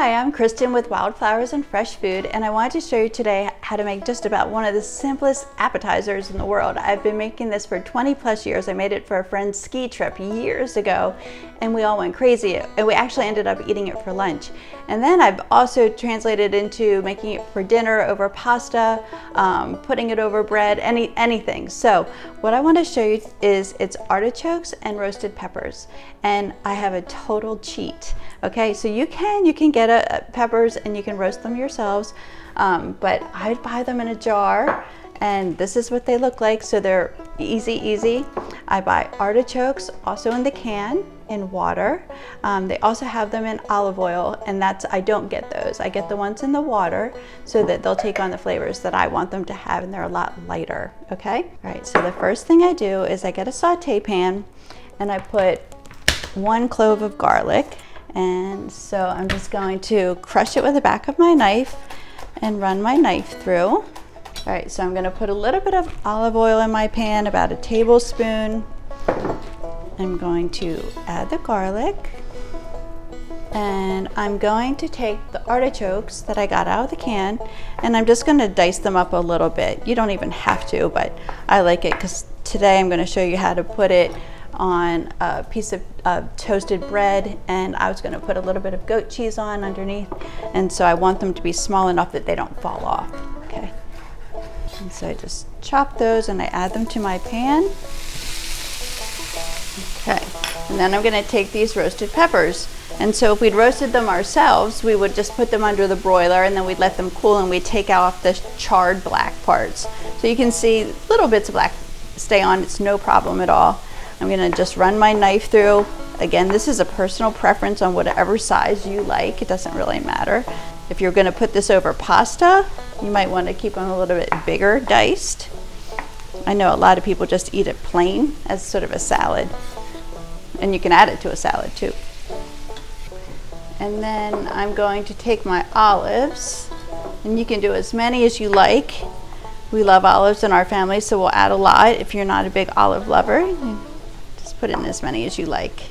Hi, I'm Kristen with Wildflowers and Fresh Food, and I wanted to show you today how to make just about one of the simplest appetizers in the world. I've been making this for 20 plus years. I made it for a friend's ski trip years ago, and we all went crazy, and we actually ended up eating it for lunch. And then I've also translated into making it for dinner over pasta, putting it over bread, anything. So what I want to show you is it's artichokes and roasted peppers, and I have a total cheat. Okay, so you can get peppers and you can roast them yourselves, but I'd buy them in a jar, and this is what they look like. So they're easy. I buy artichokes also in the can in water. They also have them in olive oil, and I don't get those. I get the ones in the water so that they'll take on the flavors that I want them to have, and they're a lot lighter. Okay, all right, so the first thing I do is I get a saute pan and I put 1 clove of garlic. And so I'm just going to crush it with the back of my knife and run my knife through. All right, so I'm going to put a little bit of olive oil in my pan, about a tablespoon. I'm going to add the garlic, and I'm going to take the artichokes that I got out of the can, and I'm just going to dice them up a little bit. You don't even have to, but I like it because today I'm going to show you how to put it on a piece of toasted bread, and I was going to put a little bit of goat cheese on underneath, and so I want them to be small enough that they don't fall off. Okay, and so I just chop those and I add them to my pan. Okay, and then I'm going to take these roasted peppers, and so if we'd roasted them ourselves, we would just put them under the broiler and then we'd let them cool, and we'd take off the charred black parts. So you can see little bits of black stay on, it's no problem at all. I'm going to just run my knife through. Again, this is a personal preference on whatever size you like. It doesn't really matter. If you're going to put this over pasta, you might want to keep them a little bit bigger diced. I know a lot of people just eat it plain as sort of a salad, and you can add it to a salad too. And then I'm going to take my olives, and you can do as many as you like. We love olives in our family, so we'll add a lot. If you're not a big olive lover, put in as many as you like.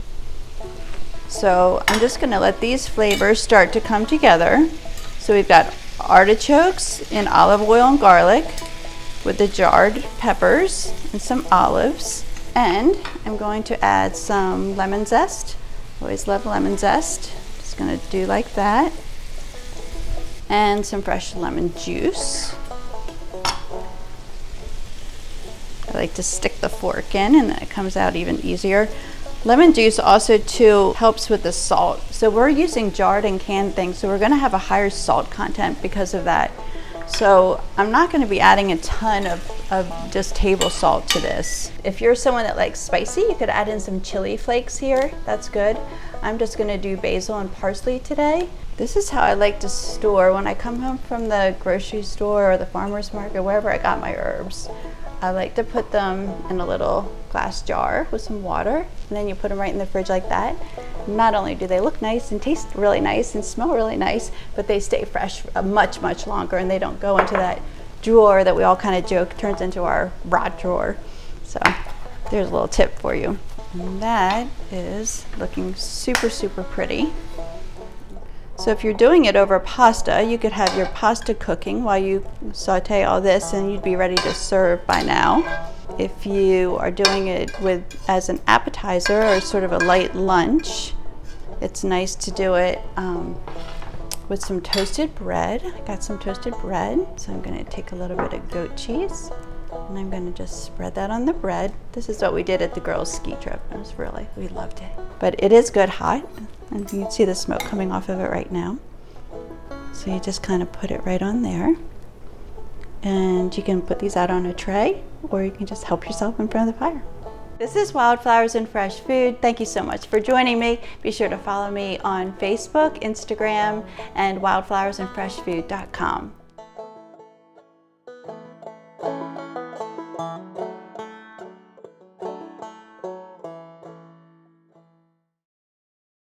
So I'm just going to let these flavors start to come together. So we've got artichokes in olive oil and garlic with the jarred peppers and some olives. And I'm going to add some lemon zest. Always love lemon zest. Just going to do like that. And some fresh lemon juice. I like to stick the fork in, and then it comes out even easier. Lemon juice also too helps with the salt. So we're using jarred and canned things, so we're going to have a higher salt content because of that. So I'm not going to be adding a ton of just table salt to this. If you're someone that likes spicy, you could add in some chili flakes here. That's good. I'm just going to do basil and parsley today. This is how I like to store when I come home from the grocery store or the farmer's market, wherever I got my herbs. I like to put them in a little glass jar with some water, and then you put them right in the fridge like that. Not only do they look nice and taste really nice and smell really nice, but they stay fresh much longer, and they don't go into that drawer that we all kind of joke turns into our rot drawer. So there's a little tip for you. And that is looking super pretty. So if you're doing it over pasta, you could have your pasta cooking while you saute all this, and you'd be ready to serve by now. If you are doing it as an appetizer or sort of a light lunch, it's nice to do it with some toasted bread. I got some toasted bread, so I'm going to take a little bit of goat cheese, and I'm going to just spread that on the bread. This is what we did at the girls' ski trip. We loved it. But it is good hot, and you can see the smoke coming off of it right now. So you just kind of put it right on there. And you can put these out on a tray, or you can just help yourself in front of the fire. This is Wildflowers and Fresh Food. Thank you so much for joining me. Be sure to follow me on Facebook, Instagram, and wildflowersandfreshfood.com.